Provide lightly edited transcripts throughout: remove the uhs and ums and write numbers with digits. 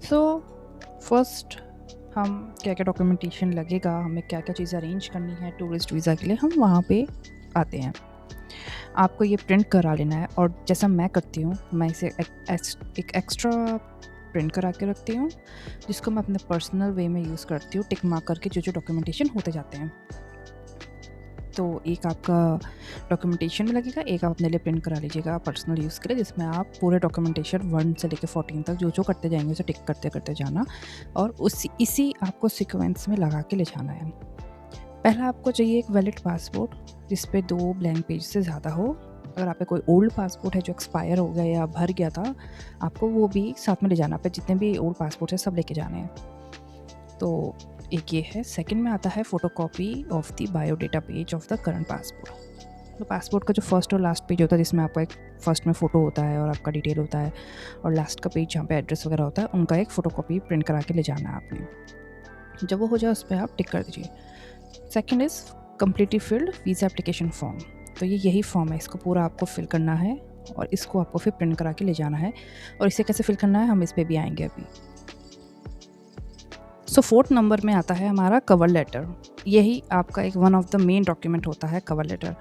So first हम क्या क्या डॉक्यूमेंटेशन लगेगा, हमें क्या क्या चीज़ें अरेंज करनी है टूरिस्ट वीज़ा के लिए, हम वहाँ पे आते हैं। आपको ये प्रिंट करा लेना है और जैसा मैं करती हूँ, मैं इसे एक एक्स्ट्रा प्रिंट करा के रखती हूँ, जिसको मैं अपने पर्सनल वे में यूज़ करती हूँ, टिक मार्क करके जो डॉक्यूमेंटेशन होते जाते हैं। तो एक आपका डॉक्यूमेंटेशन में लगेगा, एक आप अपने लिए प्रिंट करा लीजिएगा पर्सनल यूज़ के लिए, जिसमें आप पूरे डॉक्यूमेंटेशन 1 से लेकर 14 तक जो करते जाएंगे उसे टिक करते करते जाना और इसी आपको सीक्वेंस में लगा के ले जाना है। पहला आपको चाहिए एक वैलिड पासपोर्ट जिस पे 2 ब्लैंक पेज से ज़्यादा हो। अगर आप पे कोई ओल्ड पासपोर्ट है जो एक्सपायर हो गया या भर गया था, आपको वो भी साथ में ले जाना। पे जितने भी ओल्ड पासपोर्ट है सब लेके जाने हैं। तो एक ये है। सेकंड में आता है photocopy of the biodata page of the current passport. तो पासपोर्ट का जो फर्स्ट और लास्ट पेज होता है, जिसमें आपका एक फर्स्ट में फ़ोटो होता है और आपका डिटेल होता है, और लास्ट का पेज जहाँ पे एड्रेस वगैरह होता है, उनका एक फ़ोटोकॉपी प्रिंट करा के ले जाना है आपने। जब वो हो जाए उस पर आप टिक कर दीजिए। Second is completely field visa application form. तो ये यही फॉर्म है, इसको पूरा आपको फिल करना है और इसको आपको फिर प्रिंट करा के ले जाना है। और इसे कैसे फिल करना है हम इस पर भी आएंगे अभी। सो 4th नंबर में आता है हमारा कवर लेटर। यही आपका एक one of the main document होता है कवर लेटर।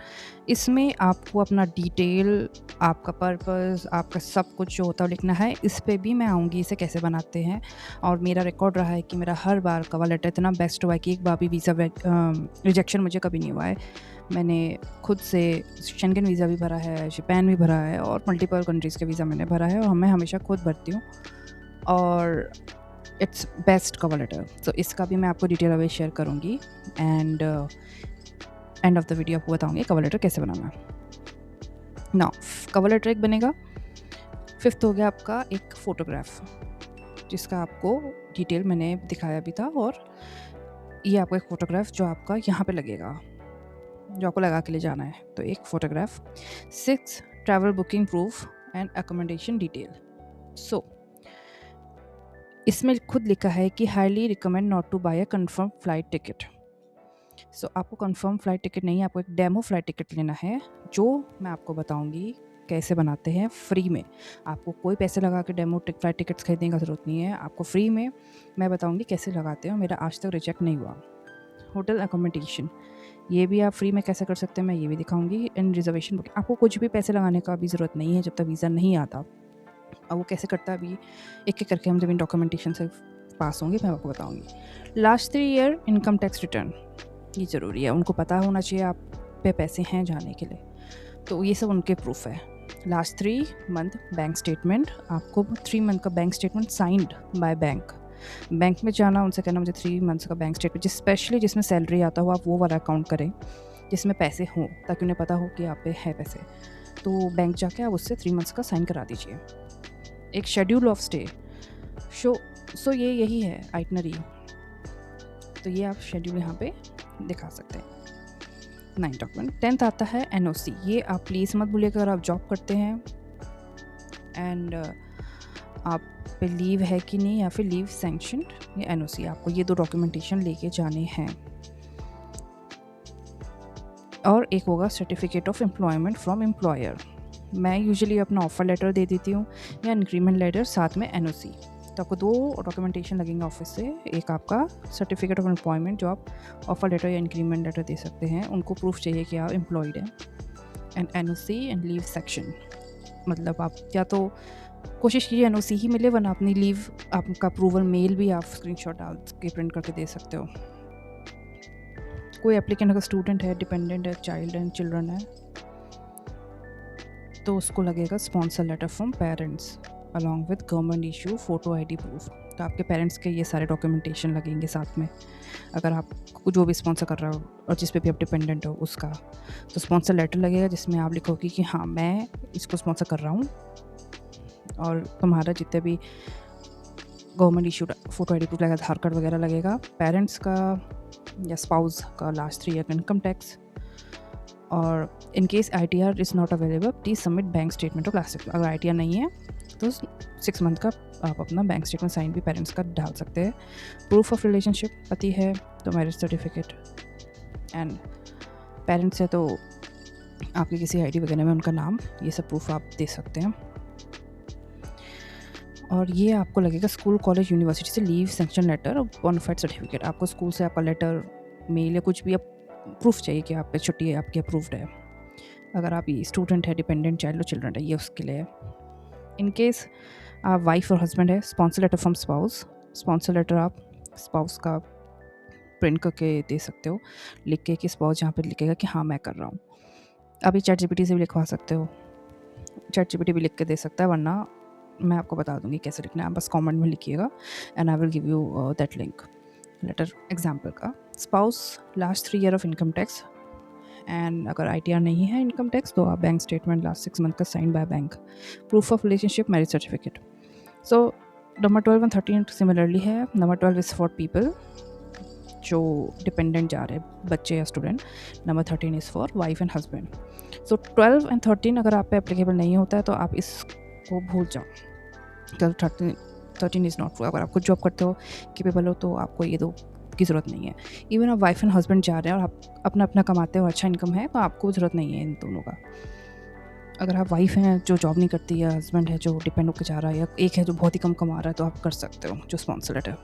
इसमें आपको अपना डिटेल, आपका पर्पस, आपका सब कुछ जो होता है लिखना है। इस पे भी मैं आऊँगी इसे कैसे बनाते हैं। और मेरा रिकॉर्ड रहा है कि मेरा हर बार कवर लेटर इतना बेस्ट हुआ है कि एक बार भी वीज़ा रिजेक्शन मुझे कभी नहीं हुआ है। मैंने खुद से शेंगन वीज़ा भी भरा है, जापान भी भरा है और मल्टीपल कंट्रीज़ के वीज़ा मैंने भरा है और मैं हमेशा खुद भरती हूँ और इट्स बेस्ट कवर लेटर। तो इसका भी मैं आपको डिटेल अवे शेयर करूँगी and end of the video आपको बताऊँगी कवर लेटर कैसे बनाना है। ना कवर लेटर एक बनेगा। 5th हो गया आपका एक फ़ोटोग्राफ, जिसका आपको डिटेल मैंने दिखाया भी था। और ये आपका एक फ़ोटोग्राफ जो आपका यहाँ पे लगेगा, जो आपको लगा के ले जाना है। तो एक photograph. 6 travel booking proof and accommodation detail. So इसमें खुद लिखा है कि highly recommend not to buy a confirm flight ticket. So आपको कंफर्म फ्लाइट टिकट नहीं है, आपको एक डेमो फ्लाइट टिकट लेना है, जो मैं आपको बताऊंगी कैसे बनाते हैं फ्री में। आपको कोई पैसे लगा के डेमो फ्लाइट टिकट्स खरीदने का ज़रूरत नहीं है, आपको फ्री में मैं बताऊंगी कैसे लगाते हैं। मेरा आज तक रिजेक्ट नहीं हुआ। होटल अकोमोडेशन, ये भी आप फ्री में कैसे कर सकते हैं मैं ये भी दिखाऊंगी। इन रिजर्वेशन बुकिंग आपको कुछ भी पैसे लगाने का भी ज़रूरत नहीं है जब तक वीज़ा नहीं आता। अब वो कैसे करता है अभी एक एक करके हम जब इन डॉक्यूमेंटेशन से पास होंगे मैं आपको बताऊंगी। Last 3 year income tax return, ये ज़रूरी है, उनको पता होना चाहिए आप पे पैसे हैं जाने के लिए। तो ये सब उनके प्रूफ है। लास्ट 3 मंथ बैंक स्टेटमेंट, आपको 3 मंथ का bank statement signed by bank में जाना, उनसे कहना मुझे 3 मंथ्स का बैंक स्टेटमेंट, स्पेशली जिसमें सैलरी आता हो आप वो वाला अकाउंट करें जिसमें पैसे हों, ताकि उन्हें पता हो कि आप पे है पैसे। तो बैंक जाके आप उससे 3 मंथ्स का साइन करा दीजिए। एक शेड्यूल ऑफ स्टे सो ये यही है आइटनरी। तो ये आप शेड्यूल यहाँ पे दिखा सकते हैं। 9 डॉक्यूमेंट। 10th आता है NOC। ये आप प्लीज़ मत भूलिएगा अगर आप जॉब करते हैं एंड आप पे लीव है कि नहीं या फिर लीव सैंक्शनड, या NOC, आपको ये 2 डॉक्यूमेंटेशन लेके जाने हैं। और एक होगा certificate of employment from employer. मैं यूजुअली अपना ऑफ़र लेटर दे देती हूँ या इंक्रीमेंट लेटर साथ में NOC। तो आपको 2 डॉक्यूमेंटेशन लगेंगे ऑफिस से। एक आपका सर्टिफिकेट ऑफ एम्प्लॉयमेंट जो आप ऑफ़र लेटर या इंक्रीमेंट लेटर दे सकते हैं, उनको प्रूफ चाहिए कि आप एम्प्लॉयड हैं, and NOC and leave section. मतलब आप या तो कोशिश कीजिए NOC ही मिले, वरना अपनी लीव आपका अप्रूवल मेल भी आप स्क्रीनशॉट डाल के प्रिंट करके दे सकते हो। कोई एप्लीकेंट अगर स्टूडेंट है, डिपेंडेंट है, चाइल्ड एंड चिल्ड्रन है, तो उसको लगेगा sponsor letter from parents along with government issue photo ID proof. तो आपके पेरेंट्स के ये सारे डॉक्यूमेंटेशन लगेंगे साथ में, अगर आप जो भी स्पॉन्सर कर रहा हो और जिस पे भी आप डिपेंडेंट हो उसका। तो स्पॉन्सर लेटर लगेगा जिसमें आप लिखोगे कि हाँ मैं इसको स्पॉन्सर कर रहा हूँ, और तुम्हारा जितने भी government issued photo ID proof लगेगा, आधार कार्ड वगैरह लगेगा, पेरेंट्स का या स्पाउस का लास्ट 3 ईयर का इनकम टैक्स। और in case ITR is not available please submit bank statement of last. अगर ITR नहीं है तो 6 मंथ का आप अपना बैंक स्टेटमेंट साइन भी पेरेंट्स का डाल सकते हैं। प्रूफ ऑफ रिलेशनशिप, पति है तो मैरिज सर्टिफिकेट, एंड पेरेंट्स है तो आपकी किसी ID वगैरह में उनका नाम, ये सब प्रूफ आप दे सकते हैं। और ये आपको लगेगा स्कूल, कॉलेज, यूनिवर्सिटी से लीव सैंक्शन लेटर और बोनाफाइड सर्टिफिकेट। आपको स्कूल से आपका लेटर, मेल या कुछ भी प्रूफ चाहिए कि आप पे छुट्टी है आपकी अप्रूव्ड है। अगर आप ये स्टूडेंट है, डिपेंडेंट चाइल्ड और चिल्ड्रन है, ये उसके लिए है। इन केस आप वाइफ और हस्बैंड है, sponsor letter from spouse. Sponsor letter आप स्पाउस का प्रिंट करके दे सकते हो, लिख के कि स्पाउस जहाँ पे लिखेगा कि हाँ मैं कर रहा हूँ। अभी चैट जीपीटी से भी लिखवा सकते हो, चैट जीपीटी भी लिख के दे सकता है, वरना मैं आपको बता दूंगी कैसे लिखना है। आप बस कमेंट में लिखिएगा and I will give you that link. Letter example का, spouse last 3 year of income tax, and अगर ITR नहीं है इनकम टैक्स तो आप बैंक स्टेटमेंट लास्ट 6 मंथ का sign by bank, proof of relationship, marriage certificate. So number 12 और 13 similarly है। Number 12 is for people जो डिपेंडेंट जा रहे हैं, बच्चे या student. Number 13 is for wife and husband. So 12 and 13 अगर आप पे एप्लीकेबल नहीं होता है तो आप इसको भूल जाओ। 13 इज़ नॉट। अगर आप कुछ जॉब करते हो, केपेबल हो, तो आपको ये दो की ज़रूरत नहीं है। इवन आप वाइफ एंड हस्बैंड जा रहे हैं और आप अपना अपना कमाते हो, अच्छा इनकम है, तो आपको ज़रूरत नहीं है इन दोनों का। अगर आप वाइफ हैं जो जॉब नहीं करती, या हस्बैंड है जो डिपेंड होकर जा रहा है, या एक है जो बहुत ही कम कमा रहा है, तो आप कर सकते हो जो sponsor letter.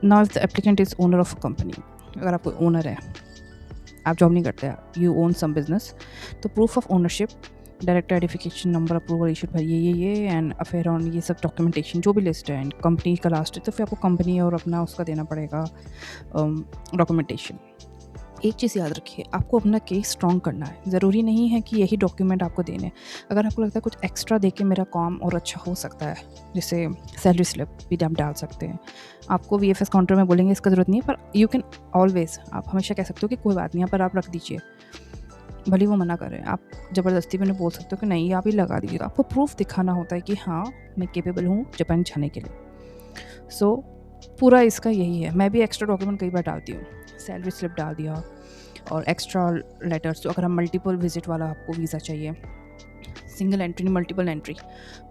Now if the applicant is owner of a company, अगर आप कोई ओनर है, आप जॉब नहीं करते, यू ओन सम बिजनेस, तो proof of ownership, direct identification number, approval issued भाई ये एंड अफेयर ऑन, ये सब डॉक्यूमेंटेशन जो भी लिस्ट है, एंड कंपनी का लास्ट है तो फिर आपको कंपनी और अपना उसका देना पड़ेगा डॉक्यूमेंटेशन। एक चीज़ याद रखिए, आपको अपना केस स्ट्रॉन्ग करना है। ज़रूरी नहीं है कि यही डॉक्यूमेंट आपको देने। अगर आपको लगता है कुछ एक्स्ट्रा दे के मेरा काम और अच्छा हो सकता है, जैसे सैलरी स्लिप भी आप डाल सकते हैं। आपको VFS काउंटर में बोलेंगे इसका ज़रूरत नहीं है, पर यू कैन ऑलवेज, आप हमेशा कह सकते हो कि कोई बात नहीं, यहाँ पर आप रख दीजिए, भले वो मना करें। आप ज़बरदस्ती में बोल सकते हो कि नहीं आप ही लगा दीजिए। तो आपको प्रूफ दिखाना होता है कि हाँ मैं केपेबल हूँ जापान जाने के लिए। सो पूरा इसका यही है। मैं भी एक्स्ट्रा डॉक्यूमेंट कई बार डालती हूँ, सैलरी स्लिप डाल दिया और एक्स्ट्रा लेटर्स। तो अगर हम मल्टीपल विजिट वाला आपको वीज़ा चाहिए, सिंगल एंट्री नहीं मल्टीपल एंट्री,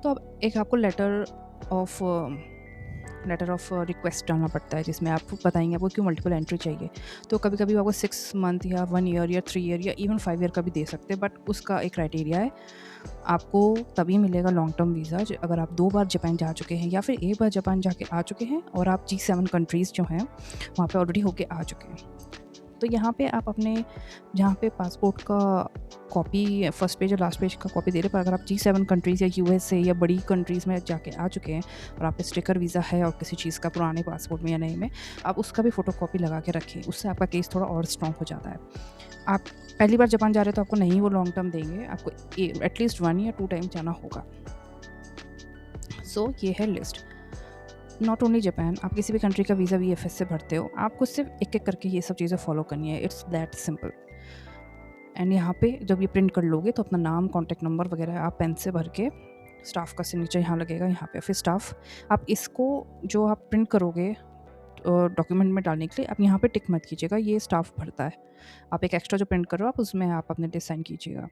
तो अब एक आपको लेटर ऑफ रिक्वेस्ट डालना पड़ता है, जिसमें आप बताएंगे आपको क्यों मल्टीपल एंट्री चाहिए। तो कभी कभी आपको 6 मंथ या 1 ईयर या 3 ईयर या इवन 5 ईयर का भी दे सकते हैं, बट उसका एक क्राइटेरिया है। आपको तभी मिलेगा लॉन्ग टर्म वीज़ा अगर आप 2 बार जापान जा चुके हैं, या फिर 1 बार जापान जाके आ चुके हैं और आप G7 कंट्रीज़ जो हैं वहाँ पे ऑलरेडी होके आ चुके हैं। तो यहाँ पे आप अपने, जहाँ पे पासपोर्ट का कॉपी फर्स्ट पेज और लास्ट पेज का कॉपी दे रहे, पर अगर आप G7 कंट्रीज़ या USA या बड़ी कंट्रीज़ में जाके आ चुके हैं और आप पे स्टिकर वीज़ा है और किसी चीज़ का, पुराने पासपोर्ट में या नए में, आप उसका भी फ़ोटो कॉपी लगा के रखें। उससे आपका केस थोड़ा और स्ट्रॉन्ग हो जाता है। आप पहली बार जापान जा रहे हैं तो आपको नहीं वो लॉन्ग टर्म देंगे, आपको एटलीस्ट 1 या 2 टाइम जाना होगा। सो ये है लिस्ट। नॉट ओनली जापान, आप किसी भी कंट्री का वीज़ा VFS से भरते हो, आपको सिर्फ एक एक करके ये सब चीज़ें फॉलो करनी है। It's that simple. एंड यहाँ पे जब ये प्रिंट कर लोगे तो अपना नाम, कॉन्टैक्ट नंबर वगैरह आप पेन से भर के, स्टाफ का सिग्नेचर यहाँ लगेगा, यहाँ पे फिर स्टाफ, आप इसको जो आप प्रिंट करोगे डॉक्यूमेंट में डालने के लिए, आप यहाँ पे टिक मत कीजिएगा, ये स्टाफ भरता है। आप एक एक्स्ट्रा जो प्रिंट करो आप उसमें आप अपने लिए साइन कीजिएगा।